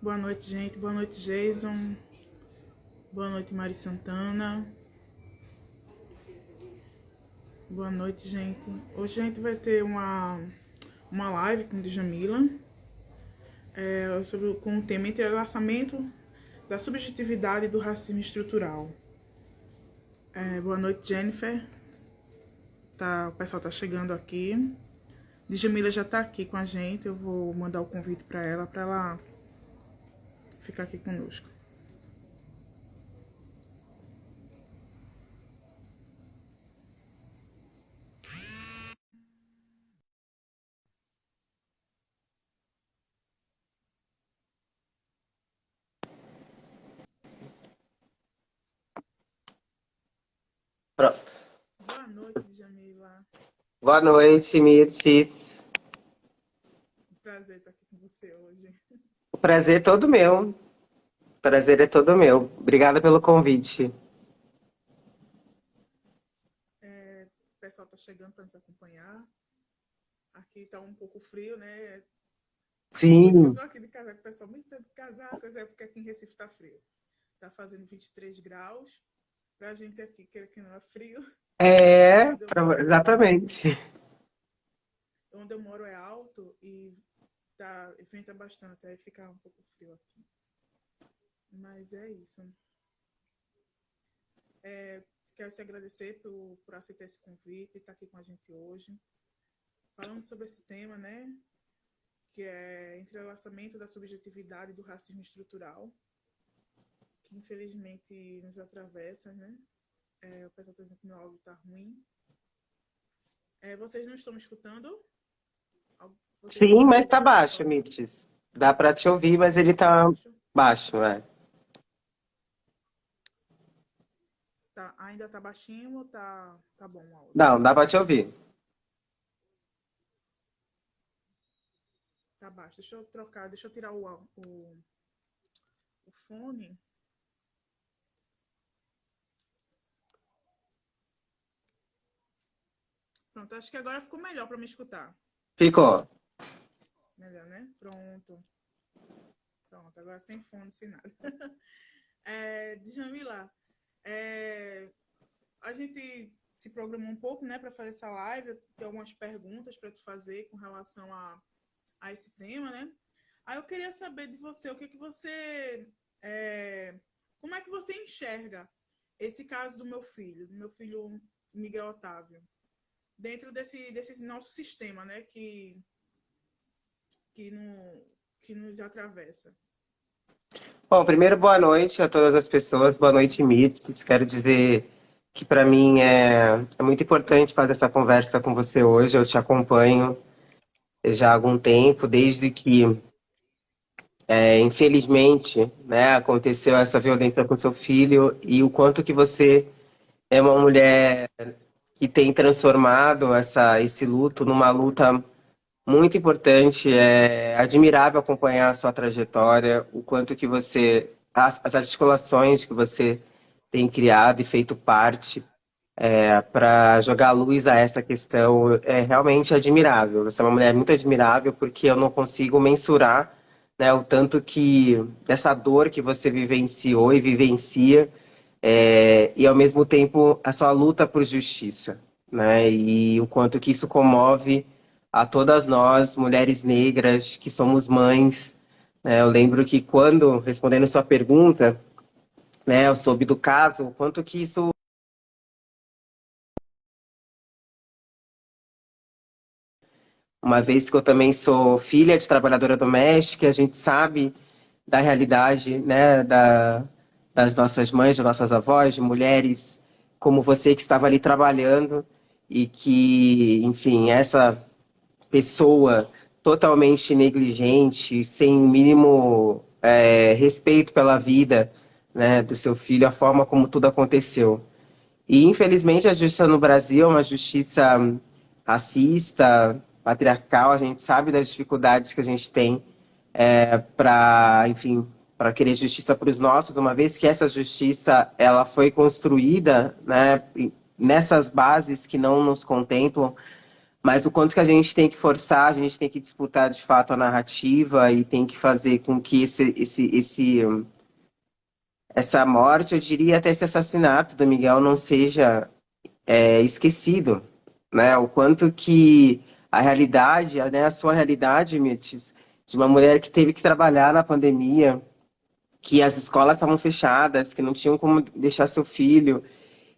Boa noite, gente. Boa noite, Jason. Boa noite, Mari Santana. Boa noite, gente. Hoje a gente vai ter uma live com Djamila com o tema entrelaçamento da subjetividade e do racismo estrutural. Boa noite, Jennifer. O pessoal tá chegando aqui. Djamila já tá aqui com a gente. Eu vou mandar o convite para ela ficar aqui conosco. Pronto. Boa noite, Djamila. Boa noite, Mirtes. Prazer estar aqui com você hoje. O prazer é todo meu. O prazer é todo meu. Obrigada pelo convite. O pessoal tá chegando para nos acompanhar. Aqui tá um pouco frio, né? Sim. Por isso que eu tô aqui de casaco, o pessoal muito de casaco, porque aqui em Recife tá frio. Tá fazendo 23 graus. Pra gente aqui, que não é frio. Exatamente. Onde eu moro é alto e venta bastante, aí fica um pouco frio aqui. Mas é isso. Quero te agradecer por aceitar esse convite e estar aqui com a gente hoje. Falando sobre esse tema, né? Que é entrelaçamento da subjetividade e do racismo estrutural, que infelizmente nos atravessa, né? O pessoal está dizendo que meu áudio está ruim. Vocês não estão me escutando? Sim, mas tá baixo, Mirtes. Dá para te ouvir, mas ele tá baixo, Ainda tá baixinho ou tá bom o áudio? Não, dá para te ouvir. Tá baixo. Deixa eu tirar o fone. Pronto, acho que agora ficou melhor para me escutar. Ficou. Melhor, né? Pronto, agora sem fone, sem nada. Djamila, a gente se programou um pouco, né, para fazer essa live. Eu tenho algumas perguntas para te fazer com relação a esse tema, né? Aí eu queria saber de você, como é que você enxerga esse caso do meu filho Miguel Otávio, dentro desse nosso sistema, né, que nos atravessa. Bom, primeiro, boa noite a todas as pessoas. Boa noite, Mirtes. Quero dizer que para mim é muito importante fazer essa conversa com você hoje. Eu te acompanho já há algum tempo, desde que, infelizmente, né, aconteceu essa violência com seu filho, e o quanto que você é uma mulher que tem transformado esse luto numa luta muito importante. É admirável acompanhar a sua trajetória, o quanto que as articulações que você tem criado e feito parte para jogar luz a essa questão é realmente admirável. Você é uma mulher muito admirável, porque eu não consigo mensurar, né, o tanto que dessa dor que você vivenciou e vivencia, e ao mesmo tempo a sua luta por justiça, né, e o quanto que isso comove a todas nós, mulheres negras, que somos mães. Eu lembro que quando, respondendo sua pergunta, né, eu soube do caso, o quanto que isso... Uma vez que eu também sou filha de trabalhadora doméstica, a gente sabe da realidade, né, das nossas mães, das nossas avós, de mulheres como você que estava ali trabalhando e que, enfim, essa pessoa totalmente negligente, sem o mínimo respeito pela vida, né, do seu filho, a forma como tudo aconteceu. E, infelizmente, a justiça no Brasil é uma justiça racista, patriarcal, a gente sabe das dificuldades que a gente tem para, enfim, para querer justiça para os nossos, uma vez que essa justiça ela foi construída, né, nessas bases que não nos contemplam, mas o quanto que a gente tem que forçar, a gente tem que disputar de fato a narrativa e tem que fazer com que essa morte, eu diria até esse assassinato do Miguel não seja esquecido, né? O quanto que a realidade, né, a sua realidade, Mirtes, de uma mulher que teve que trabalhar na pandemia, que as escolas estavam fechadas, que não tinham como deixar seu filho,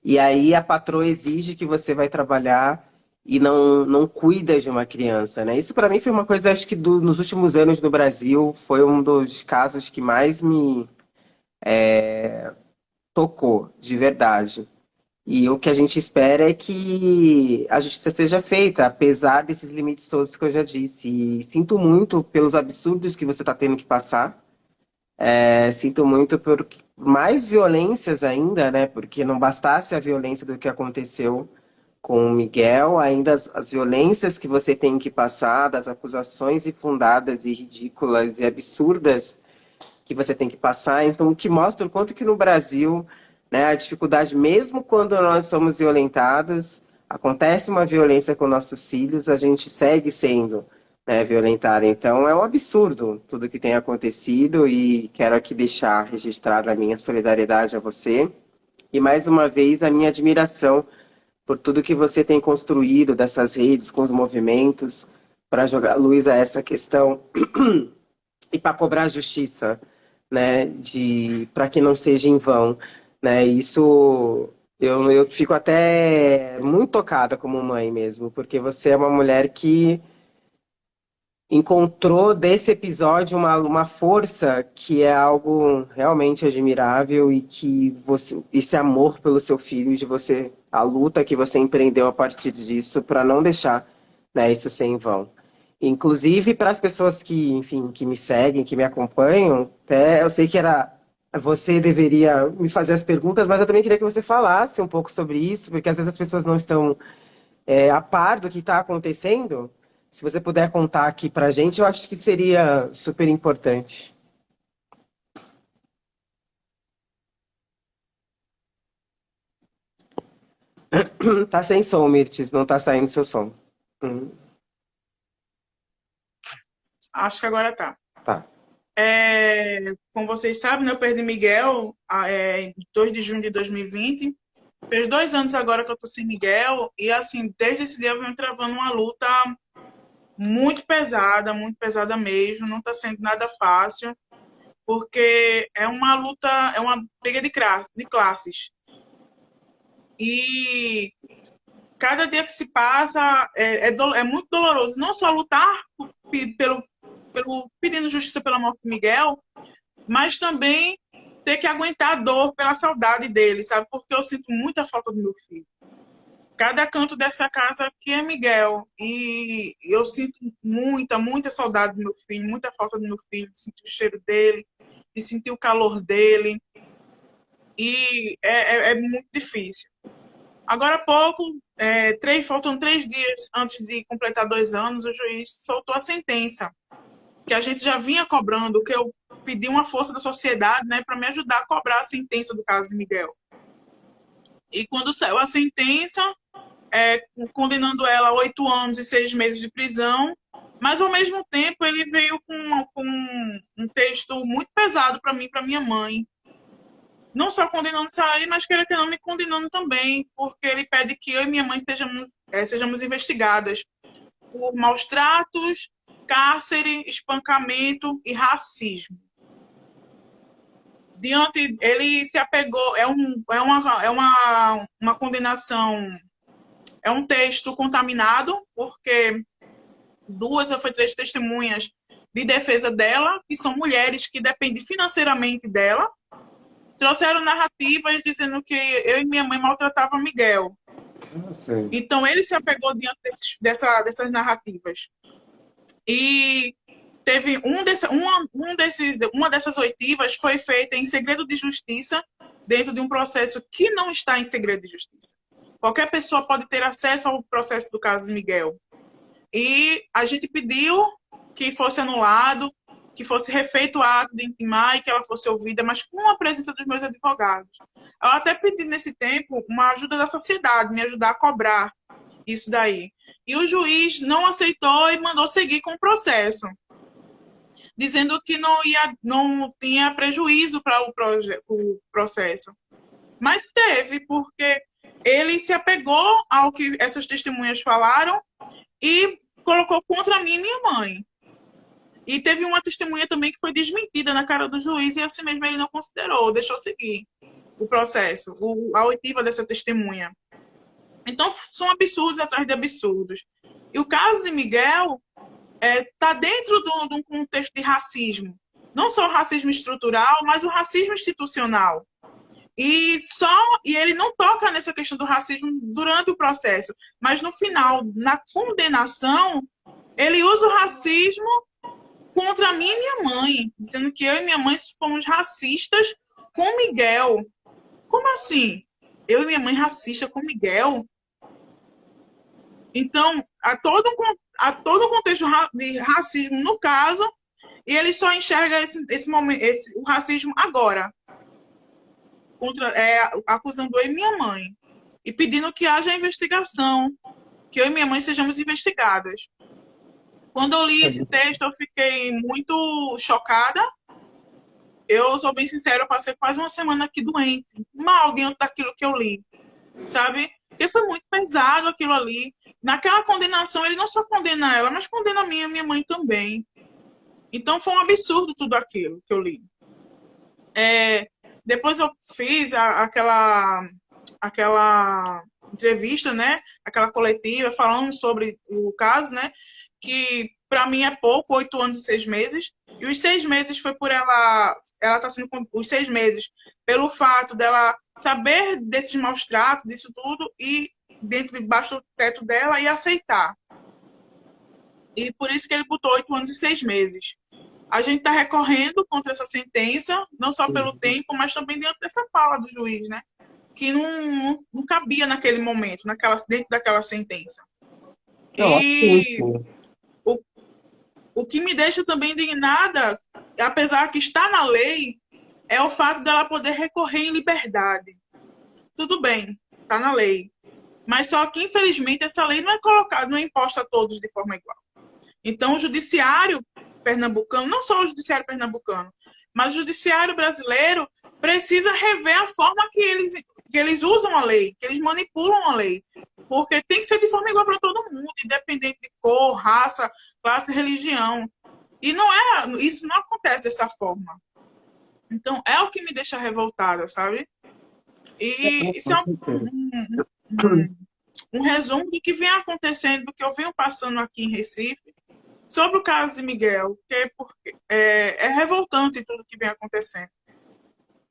e aí a patroa exige que você vai trabalhar e não cuida de uma criança, né? Isso para mim foi uma coisa, acho que nos últimos anos no Brasil, foi um dos casos que mais me tocou, de verdade. E o que a gente espera é que a justiça seja feita, apesar desses limites todos que eu já disse. E sinto muito pelos absurdos que você está tendo que passar. Sinto muito por mais violências ainda, né? Porque não bastasse a violência do que aconteceu com o Miguel, ainda as violências que você tem que passar, das acusações infundadas e ridículas e absurdas que você tem que passar. Então, o que mostra o quanto que no Brasil, né, a dificuldade, mesmo quando nós somos violentados, acontece uma violência com nossos filhos, a gente segue sendo, né, violentado. Então, é um absurdo tudo que tem acontecido e quero aqui deixar registrada a minha solidariedade a você e, mais uma vez, a minha admiração por tudo que você tem construído dessas redes com os movimentos para jogar luz a essa questão e para cobrar justiça, né, de para que não seja em vão, né? Isso eu fico até muito tocada como mãe mesmo, porque você é uma mulher que encontrou desse episódio uma força que é algo realmente admirável e que você, esse amor pelo seu filho, de você, a luta que você empreendeu a partir disso para não deixar, né, isso ser em vão. Inclusive para as pessoas que, enfim, que me seguem, que me acompanham, até eu sei que era você deveria me fazer as perguntas, mas eu também queria que você falasse um pouco sobre isso, porque às vezes as pessoas não estão a par do que está acontecendo. Se você puder contar aqui para a gente, eu acho que seria super importante. Tá sem som, Mirtes, não tá saindo seu som. Hum, Acho que agora tá. tá. Como vocês sabem, né, eu perdi Miguel em 2 de junho de 2020. Fez 2 anos agora que eu tô sem Miguel. E, assim, desde esse dia eu venho travando uma luta muito pesada mesmo. Não tá sendo nada fácil, porque é uma luta, é uma briga de classes. E cada dia que se passa é muito doloroso. Não só lutar pelo, pedindo justiça pela morte de Miguel, mas também ter que aguentar a dor pela saudade dele, sabe? Porque eu sinto muita falta do meu filho. Cada canto dessa casa aqui é Miguel. E eu sinto muita saudade do meu filho, muita falta do meu filho, de sentir o cheiro dele, de sentir o calor dele. E é muito difícil. Agora há pouco, faltam 3 dias antes de completar 2 anos, o juiz soltou a sentença, que a gente já vinha cobrando, que eu pedi uma força da sociedade, né, para me ajudar a cobrar a sentença do caso de Miguel. E quando saiu a sentença, condenando ela a 8 anos e 6 meses de prisão, mas ao mesmo tempo ele veio com um texto muito pesado para mim, para minha mãe. Não só condenando Sari, mas queira que não me condenando também, porque ele pede que eu e minha mãe sejamos investigadas por maus tratos, cárcere, espancamento e racismo. Diante, ele se apegou, uma condenação, é um texto contaminado, porque 2 ou 3 testemunhas de defesa dela, que são mulheres que dependem financeiramente dela, trouxeram narrativas dizendo que eu e minha mãe maltratavam Miguel. Então, ele se apegou diante dessas narrativas. E teve uma dessas oitivas foi feita em segredo de justiça, dentro de um processo que não está em segredo de justiça. Qualquer pessoa pode ter acesso ao processo do caso Miguel. E a gente pediu que fosse anulado, que fosse refeito o ato de intimar e que ela fosse ouvida, mas com a presença dos meus advogados. Eu até pedi nesse tempo uma ajuda da sociedade, me ajudar a cobrar isso daí. E o juiz não aceitou e mandou seguir com o processo, dizendo que não tinha prejuízo para o processo. Mas teve, porque ele se apegou ao que essas testemunhas falaram e colocou contra mim e minha mãe. E teve uma testemunha também que foi desmentida na cara do juiz e assim mesmo ele não considerou, deixou seguir o processo, a oitiva dessa testemunha. Então, são absurdos atrás de absurdos. E o caso de Miguel está dentro de um contexto de racismo. Não só o racismo estrutural, mas o racismo institucional. E ele não toca nessa questão do racismo durante o processo, mas no final, na condenação, ele usa o racismo contra mim e minha mãe, dizendo que eu e minha mãe fomos racistas com Miguel. Como assim? Eu e minha mãe racista com Miguel? Então, há todo um contexto de racismo no caso, e ele só enxerga esse momento, o racismo agora, acusando eu e minha mãe, e pedindo que haja investigação, que eu e minha mãe sejamos investigadas. Quando eu li esse texto, eu fiquei muito chocada. Eu sou bem sincera, eu passei quase uma semana aqui doente, mal diante daquilo que eu li, sabe? Porque foi muito pesado aquilo ali. Naquela condenação, ele não só condena ela, mas condena a mim e a minha mãe também. Então, foi um absurdo tudo aquilo que eu li. Depois eu fiz aquela entrevista, né? Aquela coletiva, falando sobre o caso, né? Que para mim é pouco, 8 anos e 6 meses. E os 6 meses foi por ela tá sendo os 6 meses pelo fato dela saber desses maus tratos, disso tudo, e dentro debaixo do teto dela e aceitar. E por isso que ele botou 8 anos e 6 meses. A gente está recorrendo contra essa sentença, não só pelo tempo, mas também dentro dessa fala do juiz, né? Que não cabia naquele momento, dentro daquela sentença. E o que me deixa também indignada, apesar que está na lei, é o fato dela poder recorrer em liberdade. Tudo bem, está na lei. Mas só que, infelizmente, essa lei não é colocada, não é imposta a todos de forma igual. Então, o judiciário pernambucano, não só o judiciário pernambucano, mas o judiciário brasileiro precisa rever a forma que eles usam a lei, que eles manipulam a lei. Porque tem que ser de forma igual para todo mundo, independente de cor, raça, classe, religião. E isso não acontece dessa forma. Então, é o que me deixa revoltada, sabe? E isso é um resumo do que vem acontecendo, do que eu venho passando aqui em Recife, sobre o caso de Miguel, que é revoltante tudo que vem acontecendo.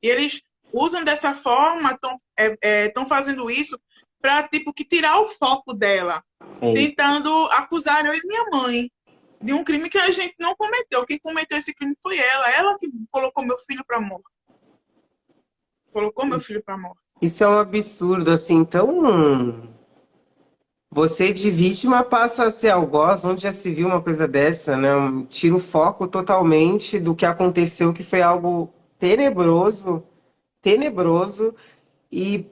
E eles usam dessa forma, estão fazendo isso para tipo, que tirar o foco dela, tentando acusar eu e minha mãe de um crime que a gente não cometeu. Quem cometeu esse crime foi ela que colocou meu filho para morte. Colocou meu filho para morte. Isso é um absurdo, assim, então você de vítima passa a ser algoz, onde já se viu uma coisa dessa, né? Tira o foco totalmente do que aconteceu, que foi algo tenebroso, e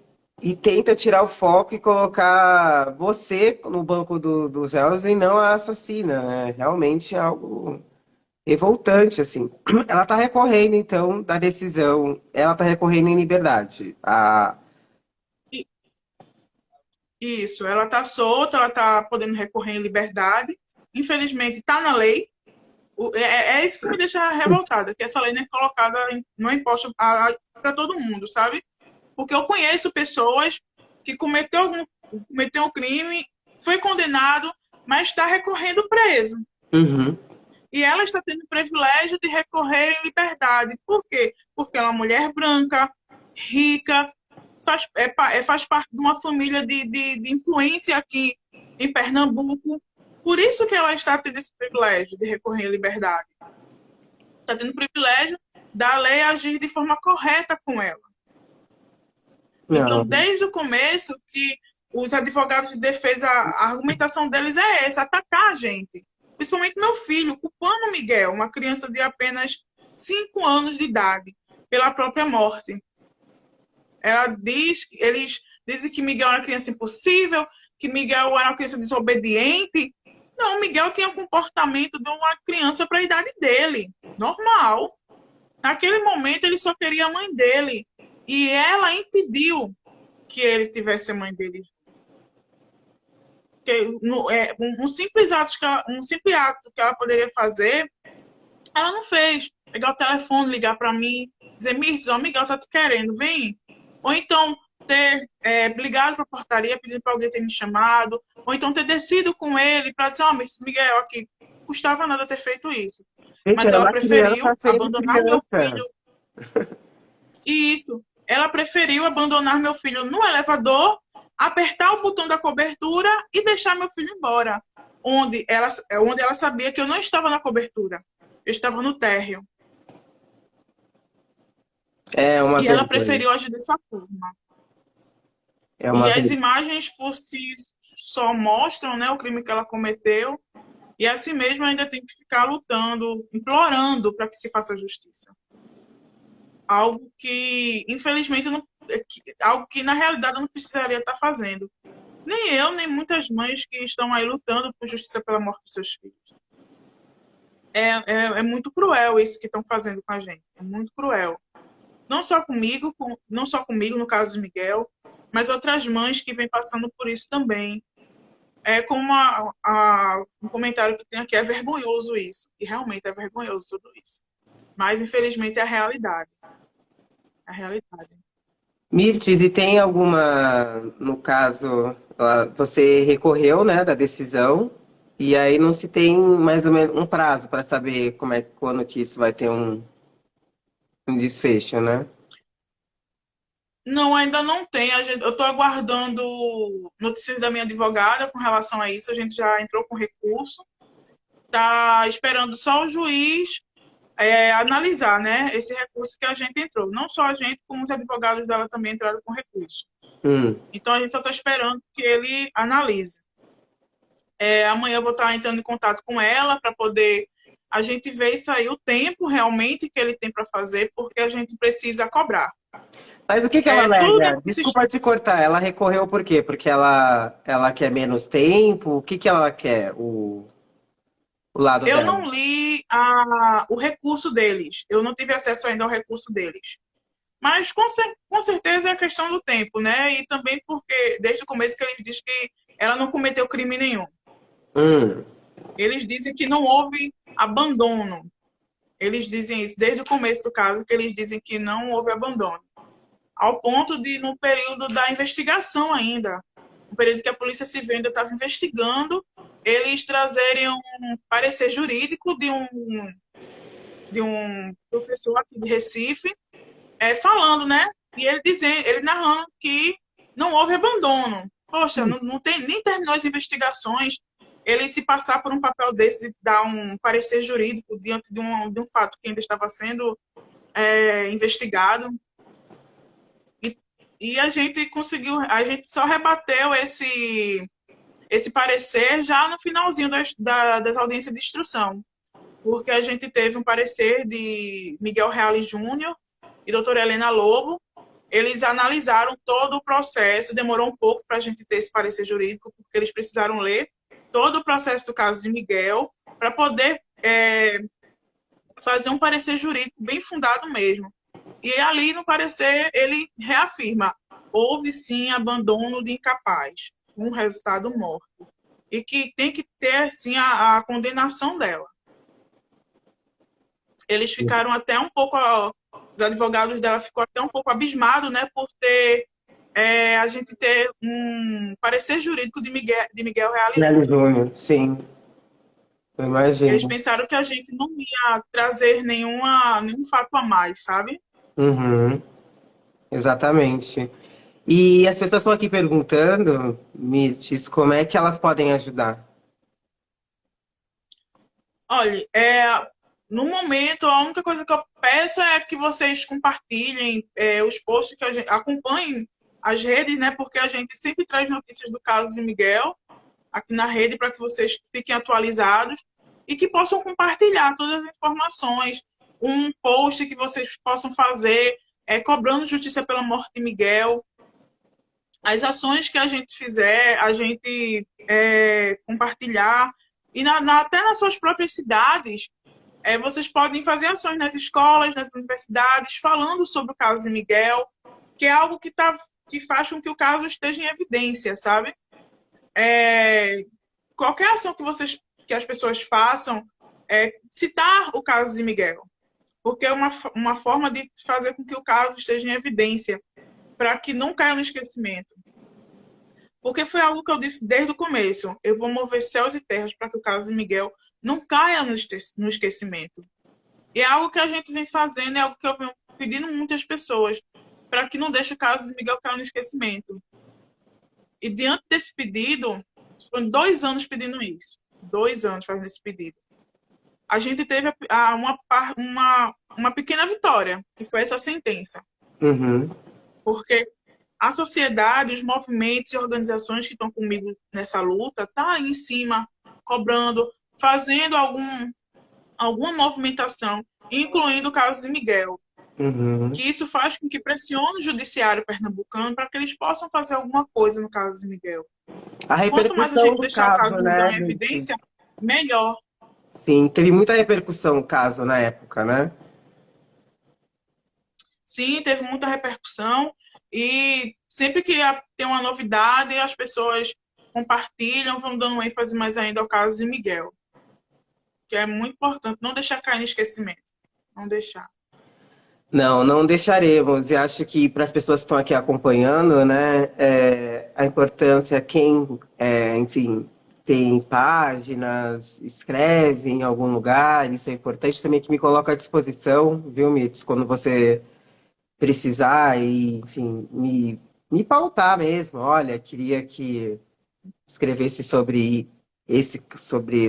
tenta tirar o foco e colocar você no banco dos réus e não a assassina, né? Realmente é algo revoltante, assim. Ela tá recorrendo, então, da decisão, ela tá recorrendo em liberdade. Isso, ela está solta, ela está podendo recorrer em liberdade. Infelizmente, está na lei. É isso que me deixa revoltada, que essa lei não é colocada, não é imposta para todo mundo, sabe? Porque eu conheço pessoas que cometeu um crime, foi condenado, mas está recorrendo preso. Uhum. E ela está tendo o privilégio de recorrer em liberdade. Por quê? Porque ela é uma mulher branca, rica, faz parte de uma família de influência aqui em Pernambuco. Por isso que ela está tendo esse privilégio de recorrer em liberdade. Está tendo o privilégio da lei agir de forma correta com ela. Então, desde o começo, que os advogados de defesa, a argumentação deles é essa, atacar a gente. Principalmente meu filho, culpando Miguel, uma criança de apenas 5 anos de idade, pela própria morte. Eles dizem que Miguel era uma criança impossível, que Miguel era uma criança desobediente. Não, Miguel tinha o comportamento de uma criança para a idade dele, normal. Naquele momento, ele só queria a mãe dele. E ela impediu que ele tivesse a mãe dele. Um simples ato que ela poderia fazer, ela não fez. Pegar o telefone, ligar para mim, dizer, Mirtes, o Miguel tá te querendo, vem. Ou então ter ligado para a portaria, pedindo para alguém ter me chamado, ou então ter descido com ele para dizer, Miguel, aqui, custava nada ter feito isso. Gente, Mas era ela uma criança preferiu sendo abandonar meu criança. filho. Isso. Ela preferiu abandonar meu filho no elevador, apertar o botão da cobertura e deixar meu filho embora. Onde ela sabia que eu não estava na cobertura. Eu estava no térreo. É uma E ela vergonha. preferiu agir dessa forma. É uma E as vergonha. imagens por si só mostram, né, o crime que ela cometeu. E assim mesmo ainda tem que ficar lutando, implorando para que se faça justiça. Algo que, infelizmente, algo que na realidade eu não precisaria estar fazendo. Nem eu, nem muitas mães que estão aí lutando por justiça pela morte dos seus filhos. É muito cruel isso que estão fazendo com a gente. É muito cruel. Não só comigo, no caso de Miguel, mas outras mães que vêm passando por isso também. É como um comentário que tem aqui, é vergonhoso isso. E realmente é vergonhoso tudo isso. Mas, infelizmente, é a realidade. É a realidade. Mirtes, e tem alguma, no caso, você recorreu, né, da decisão, e aí não se tem mais ou menos um prazo para saber quando que isso vai ter um desfecho, né? Não, ainda não tem. Eu estou aguardando notícias da minha advogada com relação a isso. A gente já entrou com recurso. Está esperando só o juiz analisar, né, esse recurso que a gente entrou. Não só a gente, como os advogados dela também entraram com recurso. Hum. Então, a gente só está esperando que ele analise. Amanhã eu vou estar entrando em contato com ela para poder a gente ver isso aí, o tempo realmente que ele tem para fazer, porque a gente precisa cobrar. Mas o que que ela Tudo alega? Desculpa te cortar, ela recorreu por quê? Porque ela quer menos tempo? O que que ela quer, o lado Eu dela? não li o recurso deles. Eu não tive acesso ainda ao recurso deles. Mas com certeza é a questão do tempo, né? E também porque desde o começo que ele diz que ela não cometeu crime nenhum. Hum. Eles dizem que não houve abandono. Eles dizem isso desde o começo do caso, que eles dizem que não houve abandono. Ao ponto de, no período da investigação ainda, no período que a Polícia Civil ainda estava investigando, eles trazerem um parecer jurídico de um professor aqui de Recife, falando, né? E ele narrando que não houve abandono. Poxa, não tem, nem terminou as investigações. Ele se passar por um papel desse, de dar um parecer jurídico diante de um fato que ainda estava sendo investigado. E a gente conseguiu, a gente só rebateu esse parecer já no finalzinho das audiências de instrução, porque a gente teve um parecer de Miguel Reale Júnior e doutora Helena Lobo. Eles analisaram todo o processo, demorou um pouco para a gente ter esse parecer jurídico, porque eles precisaram ler todo o processo do caso de Miguel para poder fazer um parecer jurídico bem fundado mesmo. E ali no parecer ele reafirma: houve sim abandono de incapaz, um resultado morto. E que tem que ter sim a condenação dela. Eles ficaram até um pouco, os advogados dela ficou até um pouco abismados, né, por ter a gente ter um parecer jurídico de Miguel Reale Nelly Júnior. Júnior, sim, eu Eles imagino. pensaram que a gente não ia trazer nenhum fato a mais, sabe? Uhum, exatamente. E as pessoas estão aqui perguntando, Mirtes, como é que elas podem ajudar? Olha, no momento, a única coisa que eu peço é que vocês compartilhem os posts que a gente acompanhem as redes, né? Porque a gente sempre traz notícias do caso de Miguel aqui na rede para que vocês fiquem atualizados e que possam compartilhar todas as informações. Um post que vocês possam fazer cobrando justiça pela morte de Miguel. As ações que a gente fizer, a gente compartilhar. E até nas suas próprias cidades, vocês podem fazer ações nas escolas, nas universidades, falando sobre o caso de Miguel, que é algo que faz com que o caso esteja em evidência, sabe? Qualquer ação que as pessoas façam, citar o caso de Miguel, porque é uma forma de fazer com que o caso esteja em evidência, para que não caia no esquecimento. Porque foi algo que eu disse desde o começo. Eu vou mover céus e terras para que o caso de Miguel não caia no esquecimento. E é algo que a gente vem fazendo, é algo que eu venho pedindo muitas pessoas, para que não deixe o caso de Miguel cair no esquecimento. E diante desse pedido, foram 2 anos pedindo isso. 2 anos fazendo esse pedido. A gente teve uma pequena vitória, que foi essa sentença. Uhum. Porque a sociedade, os movimentos e organizações que estão comigo nessa luta, tá aí em cima, cobrando, fazendo alguma movimentação, incluindo o caso de Miguel. Uhum. Que isso faz com que pressione o judiciário pernambucano para que eles possam fazer alguma coisa no caso de Miguel. A Quanto mais a repercussão gente do deixar o caso, caso de Miguel né, em Mirtes? evidência, melhor. Sim, teve muita repercussão o caso na época, né? Sim, teve muita repercussão e sempre que tem uma novidade, as pessoas compartilham, vão dando ênfase mais ainda ao caso de Miguel, que é muito importante, não deixar cair no esquecimento, não deixar. Não, não deixaremos. E acho que para as pessoas que estão aqui acompanhando, né, a importância, quem, enfim, tem páginas, escreve em algum lugar, isso é importante também que me coloca à disposição, viu, Mitos, quando você precisar e, enfim, me pautar mesmo. Olha, queria que escrevesse sobre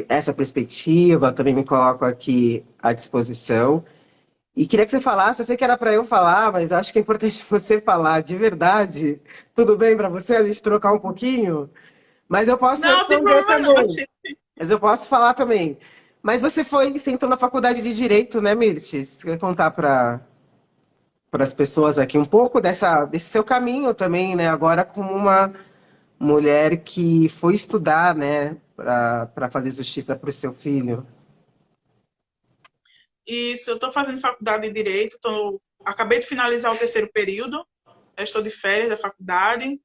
essa perspectiva, também me coloco aqui à disposição. E queria que você falasse, eu sei que era para eu falar, mas acho que é importante você falar de verdade. Tudo bem para você a gente trocar um pouquinho? Mas eu posso Não, tem responder problema não, também. gente. Mas eu posso falar também. Mas você entrou na faculdade de Direito, né, Mirtes? Você quer contar para as pessoas aqui um pouco desse seu caminho também, né? Agora como uma mulher que foi estudar, né, para fazer justiça para o seu filho. Isso, eu estou fazendo faculdade de Direito, acabei de finalizar o 3º período, eu estou de férias da faculdade,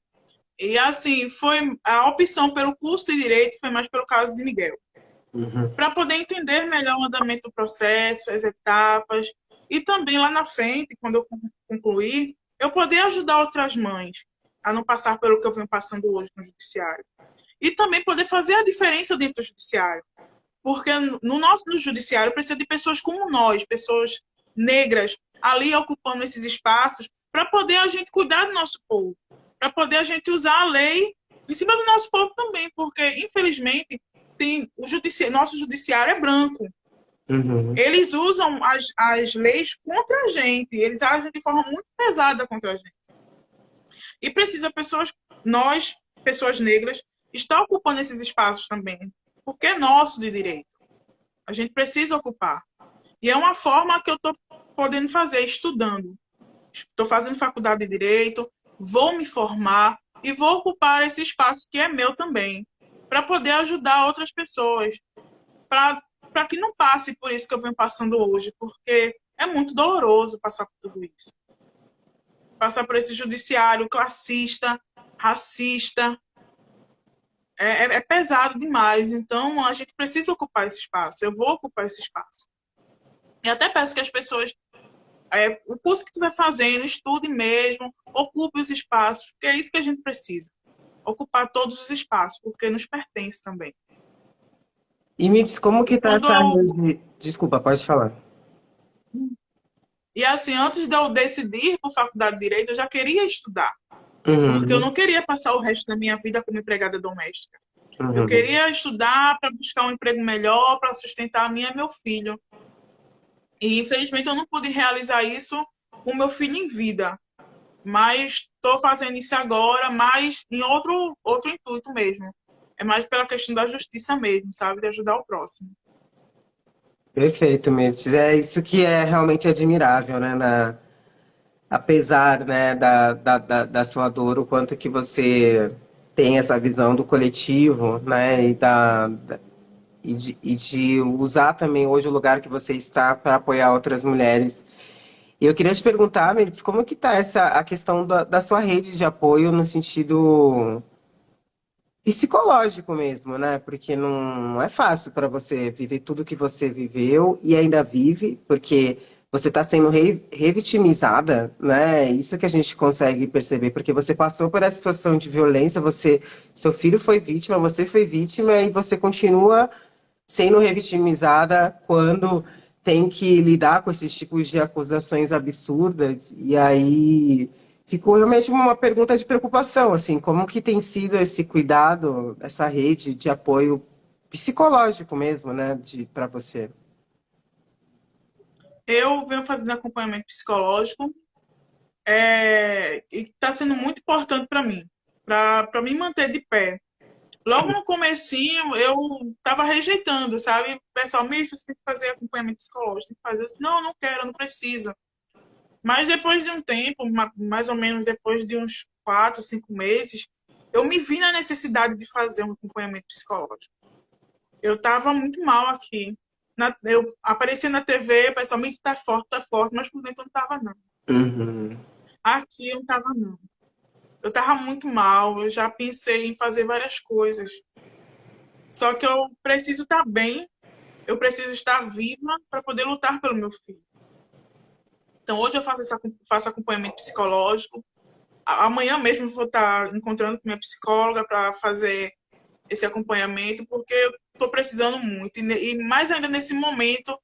e assim, foi a opção pelo curso de Direito foi mais pelo caso de Miguel, Uhum. para poder entender melhor o andamento do processo, as etapas, e também lá na frente, quando eu concluir, eu poder ajudar outras mães a não passar pelo que eu venho passando hoje no judiciário. E também poder fazer a diferença dentro do judiciário. Porque no judiciário precisa de pessoas como nós, pessoas negras, ali ocupando esses espaços, para poder a gente cuidar do nosso povo, para poder a gente usar a lei em cima do nosso povo também, porque, infelizmente, nosso judiciário é branco. Uhum. Eles usam as leis contra a gente, eles agem de forma muito pesada contra a gente. E precisa nós, pessoas negras, estar ocupando esses espaços também, porque é nosso de direito. A gente precisa ocupar. E é uma forma que eu estou podendo fazer, estudando. Estou fazendo faculdade de Direito, vou me formar e vou ocupar esse espaço que é meu também, para poder ajudar outras pessoas, para que não passe por isso que eu venho passando hoje, porque é muito doloroso passar por tudo isso. Passar por esse judiciário classista, racista, é pesado demais. Então, a gente precisa ocupar esse espaço. Eu vou ocupar esse espaço. E até peço que as pessoas, o curso que estiver fazendo, estude mesmo, ocupe os espaços, porque é isso que a gente precisa. Ocupar todos os espaços, porque nos pertence também. E me diz como E que tá quando essa eu... rede... Desculpa, pode falar. E assim, antes de eu decidir por faculdade de Direito, eu já queria estudar. Porque eu Uhum. não queria passar o resto da minha vida como empregada doméstica. Eu Uhum. queria estudar para buscar um emprego melhor, para sustentar a minha e meu filho. E, infelizmente, eu não pude realizar isso com meu filho em vida. Mas estou fazendo isso agora, mas em outro intuito mesmo. É mais pela questão da justiça mesmo, sabe? De ajudar o próximo. Perfeito, Mirtes. É isso que é realmente admirável, né? Apesar, né, da sua dor, o quanto que você tem essa visão do coletivo, né? E de usar também hoje o lugar que você está para apoiar outras mulheres. E eu queria te perguntar, Mirtes, como que está a questão da sua rede de apoio no sentido psicológico mesmo, né? Porque não é fácil para você viver tudo que você viveu e ainda vive, porque você está sendo revitimizada, né? Isso que a gente consegue perceber, porque você passou por essa situação de violência, seu filho foi vítima, você foi vítima e você continua sendo revitimizada quando tem que lidar com esses tipos de acusações absurdas. E aí ficou realmente uma pergunta de preocupação, assim, como que tem sido esse cuidado, essa rede de apoio psicológico mesmo, né, para você? Eu venho fazendo acompanhamento psicológico e está sendo muito importante para me manter de pé. Logo no comecinho, eu estava rejeitando, sabe? O pessoal, me você tem que fazer acompanhamento psicológico, tem que fazer assim, não, eu não quero, eu não preciso. Mas depois de um tempo, mais ou menos depois de uns 4, 5 meses, eu me vi na necessidade de fazer um acompanhamento psicológico. Eu estava muito mal aqui. Eu aparecia na TV, o pessoal, me tá forte, mas por dentro eu não estava, não. Uhum. Aqui eu não estava, não. Eu estava muito mal, eu já pensei em fazer várias coisas. Só que eu preciso estar bem, eu preciso estar viva para poder lutar pelo meu filho. Então, hoje eu faço acompanhamento psicológico. Amanhã mesmo eu vou estar encontrando com minha psicóloga para fazer esse acompanhamento, porque eu estou precisando muito. E mais ainda nesse momento,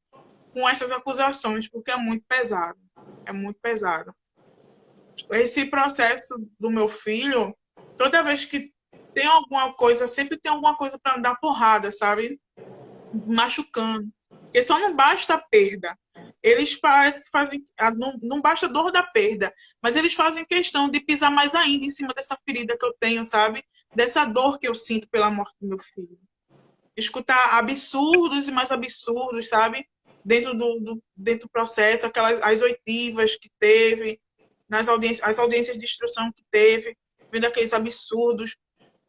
com essas acusações, porque é muito pesado. É muito pesado. Esse processo do meu filho, toda vez que tem alguma coisa, sempre tem alguma coisa para dar porrada, sabe? Machucando. Porque só não basta a perda. Eles parecem que fazem. Não basta a dor da perda, mas eles fazem questão de pisar mais ainda em cima dessa ferida que eu tenho, sabe? Dessa dor que eu sinto pela morte do meu filho. Escutar absurdos e mais absurdos, sabe? Dentro do processo, as oitivas que teve, as audiências de instrução que teve, vendo aqueles absurdos.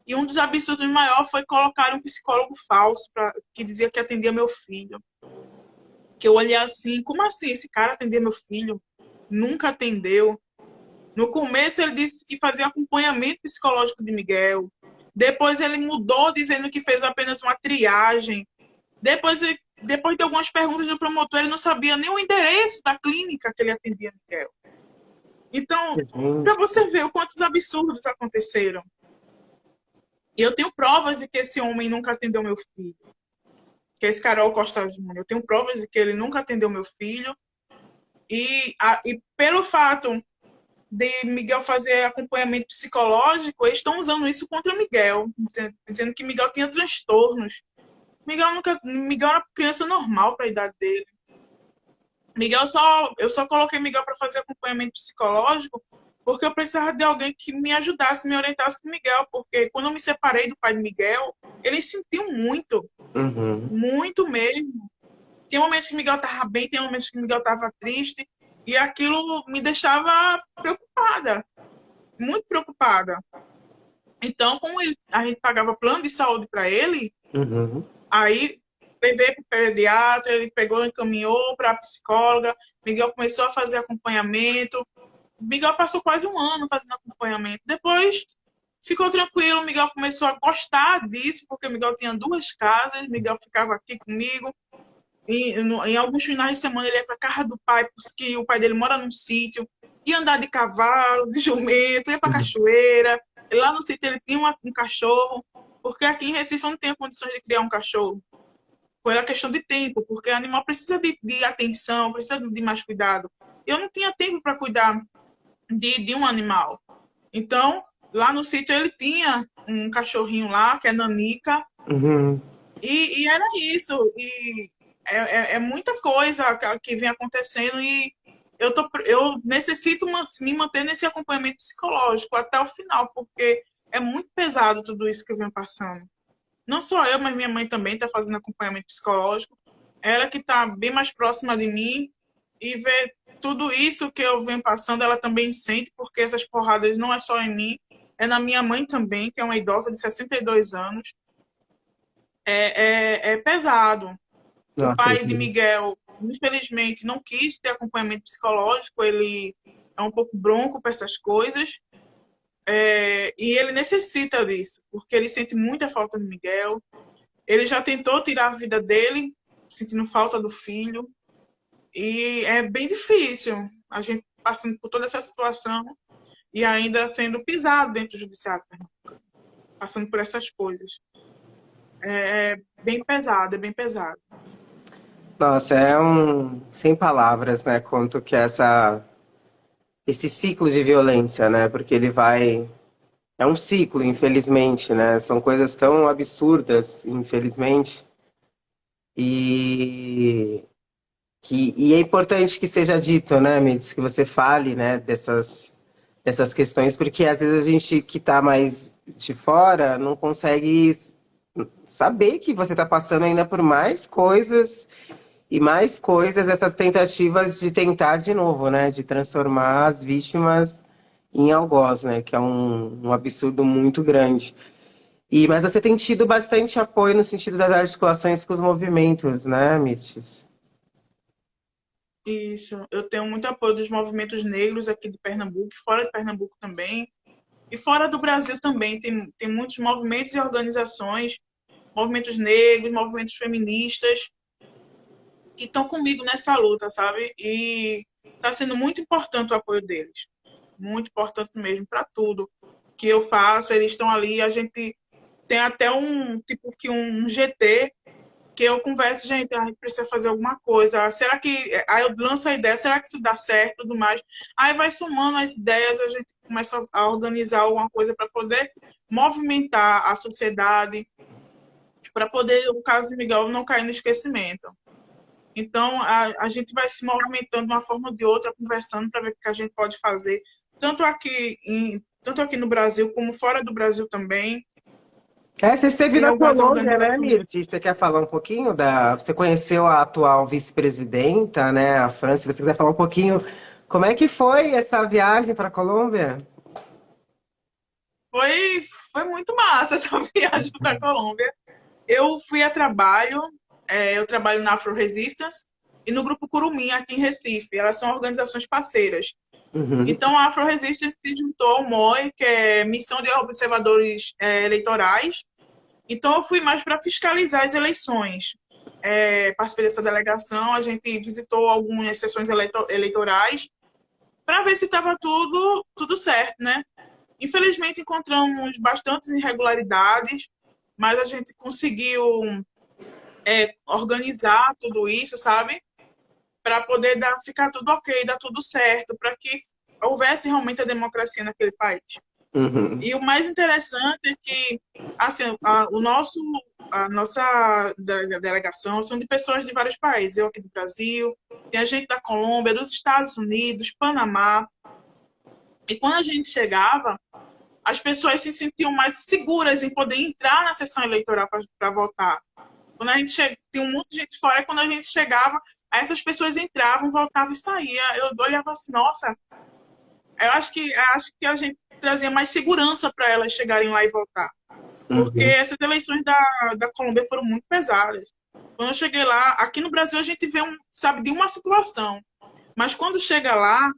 E um dos absurdos maiores foi colocar um psicólogo falso que dizia que atendia meu filho. Que eu olhei assim, como assim esse cara atendia meu filho? Nunca atendeu. No começo ele disse que fazia acompanhamento psicológico de Miguel. Depois ele mudou dizendo que fez apenas uma triagem. Depois de algumas perguntas do promotor, ele não sabia nem o endereço da clínica que ele atendia Miguel. Então, para você ver o quantos absurdos aconteceram. E eu tenho provas de que esse homem nunca atendeu meu filho. Que é esse Carol Costa Júnior. Eu tenho provas de que ele nunca atendeu meu filho. E pelo fato de Miguel fazer acompanhamento psicológico, eles estão usando isso contra Miguel, dizendo que Miguel tinha transtornos. Miguel era criança normal para a idade dele. Eu só coloquei Miguel para fazer acompanhamento psicológico porque eu precisava de alguém que me ajudasse, me orientasse com Miguel, porque quando eu me separei do pai de Miguel, ele sentiu muito, Uhum. muito mesmo. Tem momentos que Miguel estava bem, tem momentos que Miguel estava triste, e aquilo me deixava preocupada, muito preocupada. Então, a gente pagava plano de saúde para ele, Uhum. aí levei para o pediatra, ele pegou, encaminhou para a psicóloga, Miguel começou a fazer acompanhamento. Miguel passou quase um ano fazendo acompanhamento. Depois ficou tranquilo, Miguel começou a gostar disso, porque Miguel tinha 2 casas, Miguel ficava aqui comigo. Em alguns finais de semana ele ia para casa do pai, porque o pai dele mora num sítio, ia andar de cavalo, de jumento, ia para cachoeira. E lá no sítio ele tinha um cachorro, porque aqui em Recife eu não tenho condições de criar um cachorro. Foi a questão de tempo, porque o animal precisa de atenção, precisa de mais cuidado. Eu não tinha tempo para cuidar de um animal. Então, lá no sítio ele tinha um cachorrinho lá, que é Nanica, Uhum. e era isso. E é muita coisa que vem acontecendo e eu necessito me manter nesse acompanhamento psicológico até o final, porque é muito pesado tudo isso que eu venho passando. Não só eu, mas minha mãe também está fazendo acompanhamento psicológico. Ela que está bem mais próxima de mim e vê tudo isso que eu venho passando, ela também sente, porque essas porradas não é só em mim, é na minha mãe também, que é uma idosa de 62 anos. É pesado. O Nossa, pai de Miguel, infelizmente, não quis ter acompanhamento psicológico, ele é um pouco bronco para essas coisas, e ele necessita disso, porque ele sente muita falta de Miguel. Ele já tentou tirar a vida dele, sentindo falta do filho, e é bem difícil a gente passando por toda essa situação e ainda sendo pisado dentro do judiciário, passando por essas coisas. É bem pesado, é bem pesado. nossa, é um sem palavras, né? Quanto que esse ciclo de violência, né? Porque ele vai. É um ciclo, infelizmente, né? São coisas tão absurdas, infelizmente. E, e é importante que seja dito, né, Mites, que você fale, né, dessas questões, porque às vezes a gente que está mais de fora não consegue saber que você está passando ainda por mais coisas e mais coisas, essas tentativas de tentar de novo, né, de transformar as vítimas em algoz, né, que é um absurdo muito grande. Mas você tem tido bastante apoio no sentido das articulações com os movimentos, né, Mirtes? Isso, eu tenho muito apoio dos movimentos negros aqui de Pernambuco, fora de Pernambuco também, e fora do Brasil também, tem muitos movimentos e organizações, movimentos negros, movimentos feministas, que estão comigo nessa luta, sabe? E está sendo muito importante o apoio deles, muito importante mesmo para tudo que eu faço, eles estão ali, a gente tem até um tipo que um GT que eu converso, gente, a gente precisa fazer alguma coisa. Será que. Aí eu lanço a ideia, será que isso dá certo e tudo mais? Aí vai somando as ideias, a gente começa a organizar alguma coisa para poder movimentar a sociedade, para poder o caso de Miguel não cair no esquecimento. Então, a gente vai se movimentando de uma forma ou de outra, conversando para ver o que a gente pode fazer, tanto aqui no Brasil como fora do Brasil também. Você esteve Tem na algumas Colômbia, né, organizações. Mirti? Você quer falar um pouquinho da. Você conheceu a atual vice-presidenta, né, a França? Se você quiser falar um pouquinho, como é que foi essa viagem para a Colômbia? Foi, foi muito massa essa viagem para a Colômbia. Eu fui a trabalho, eu trabalho na Afro Resistance e no Grupo Curumim, aqui em Recife. Elas são organizações parceiras. Uhum. Então, a Afro Resistance se juntou ao MOI, que é Missão de Observadores Eleitorais. Então, eu fui mais para fiscalizar as eleições. Participei dessa delegação, a gente visitou algumas sessões eleitorais para ver se estava tudo certo, né? Infelizmente, encontramos bastantes irregularidades, mas a gente conseguiu organizar tudo isso, sabe? Para poder ficar tudo ok, dar tudo certo, para que houvesse realmente a democracia naquele país. Uhum. E o mais interessante é que assim, a nossa delegação são de pessoas de vários países. Eu aqui do Brasil, tem a gente da Colômbia, dos Estados Unidos, Panamá. E quando a gente chegava, as pessoas se sentiam mais seguras em poder entrar na sessão eleitoral para votar. Quando a gente tinha um monte de gente fora, e quando a gente chegava, essas pessoas entravam, voltavam e saíam. Eu olhava assim, nossa, eu acho que a gente trazia mais segurança para elas chegarem lá e votar. Porque Uhum. essas eleições da Colômbia foram muito pesadas. Quando eu cheguei lá, aqui no Brasil a gente vê sabe, de uma situação. Mas quando chega lá,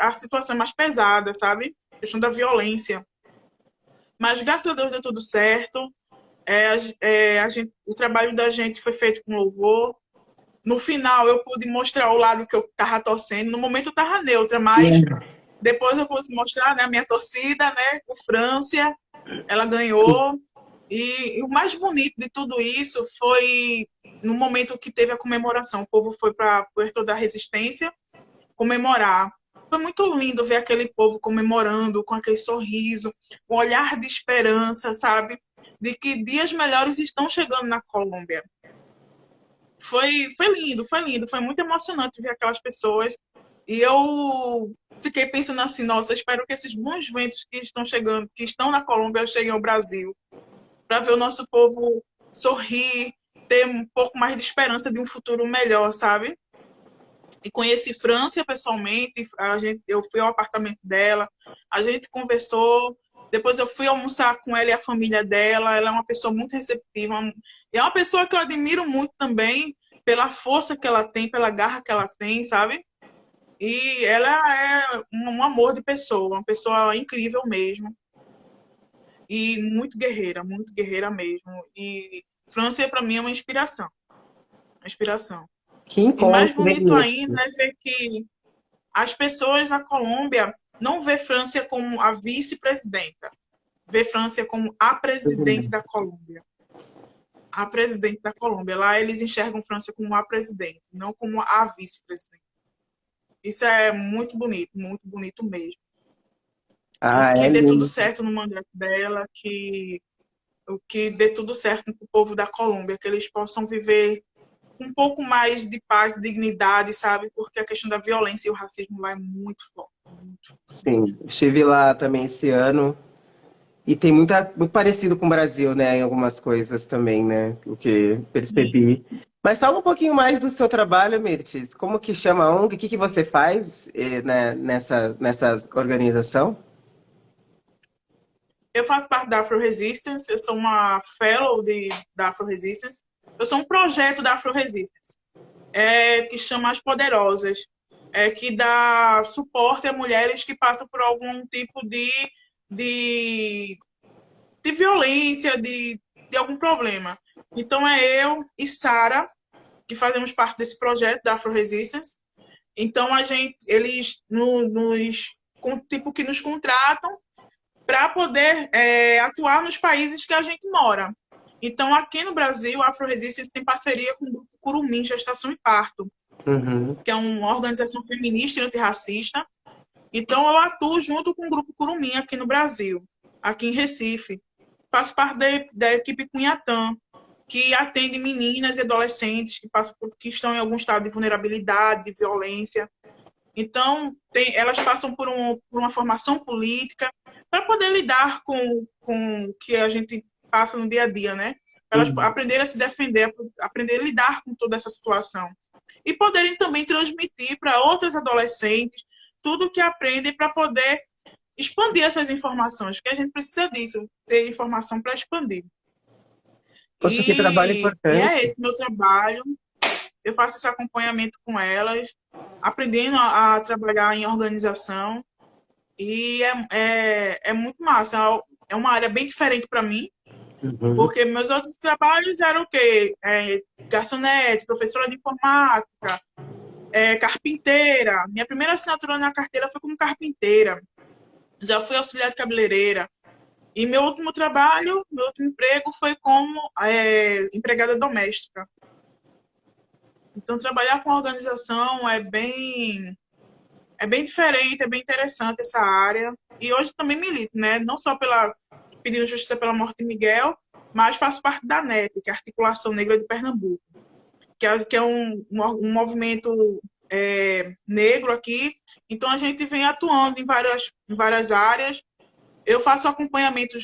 a situação é mais pesada, sabe? A questão da violência. Mas graças a Deus deu tudo certo. O trabalho da gente foi feito com louvor. No final eu pude mostrar o lado que eu estava torcendo. No momento eu estava neutra, mas depois eu pude mostrar, né, a minha torcida, né, com França. Ela ganhou. E o mais bonito de tudo isso foi no momento que teve a comemoração. O povo foi para Puerto da Resistência comemorar. Foi muito lindo ver aquele povo comemorando, com aquele sorriso, com um olhar de esperança, sabe? De que dias melhores estão chegando na Colômbia. foi lindo, foi muito emocionante ver aquelas pessoas. E eu fiquei pensando assim, nossa, espero que esses bons ventos que estão chegando, que estão na Colômbia, cheguem ao Brasil, para ver o nosso povo sorrir, ter um pouco mais de esperança de um futuro melhor, sabe? E conheci França pessoalmente, eu fui ao apartamento dela, a gente conversou, depois eu fui almoçar com ela e a família dela, ela é uma pessoa muito receptiva, e é uma pessoa que eu admiro muito também, pela força que ela tem, pela garra que ela tem, sabe? E ela é um amor de pessoa, uma pessoa incrível mesmo, e muito guerreira mesmo. E França, para mim, é uma inspiração. Que E mais encontro, bonito hein? ainda é ver que as pessoas na Colômbia não vê França como a vice-presidenta, vê França como a presidente da Colômbia. A presidente da Colômbia. Lá eles enxergam França como a presidente, não como a vice-presidente. Isso é muito bonito mesmo. E Ah, que é dê tudo lindo. certo no mandato dela, que dê tudo certo com o povo da Colômbia, que eles possam viver um pouco mais de paz, de dignidade, sabe? Porque a questão da violência e o racismo lá é muito forte. Muito forte Sim, mesmo. estive lá também esse ano e tem muito parecido com o Brasil, né, em algumas coisas também, né, o que Sim. percebi. Mas fala um pouquinho mais do seu trabalho, Mirtes. Como que chama a ONG? O que que você faz, né, nessa organização? Eu faço parte da Afro Resistance, eu sou uma fellow da Afro Resistance. Eu sou um projeto da Afro Resistance, que chama As Poderosas, que dá suporte a mulheres que passam por algum tipo de, de violência, de algum problema. Então é eu e Sara que fazemos parte desse projeto da Afro Resistance. Então eles tipo que nos contratam para poder atuar nos países que a gente mora. Então, aqui no Brasil, a Afro Resistance tem parceria com o Grupo Curumim, Gestação e Parto, Uhum. que é uma organização feminista e antirracista. Então, eu atuo junto com o Grupo Curumim aqui no Brasil, aqui em Recife. Faço parte da equipe Cunhatã, que atende meninas e adolescentes que estão em algum estado de vulnerabilidade, de violência. Então, elas passam por uma formação política para poder lidar com o que a gente passa no dia a dia, né? Para elas Uhum. aprenderem a se defender, aprender a lidar com toda essa situação. E poderem também transmitir para outras adolescentes tudo o que aprendem para poder expandir essas informações, porque a gente precisa disso, ter informação para expandir. Poxa, que trabalho E importante. é esse meu trabalho. Eu faço esse acompanhamento com elas, aprendendo a trabalhar em organização. E é muito massa. É uma área bem diferente para mim, Uhum. porque meus outros trabalhos eram o quê? Garçonete, professora de informática, carpinteira. Minha primeira assinatura na carteira foi como carpinteira. Já fui auxiliar de cabeleireira. E meu último trabalho, meu último emprego foi como empregada doméstica. Então, trabalhar com organização é bem diferente, é bem interessante essa área. E hoje também milito, né? Não só pedindo justiça pela morte de Miguel, mas faço parte da NEP, que é a Articulação Negra de Pernambuco, que é um movimento negro aqui. Então, a gente vem atuando em várias áreas. Eu faço acompanhamento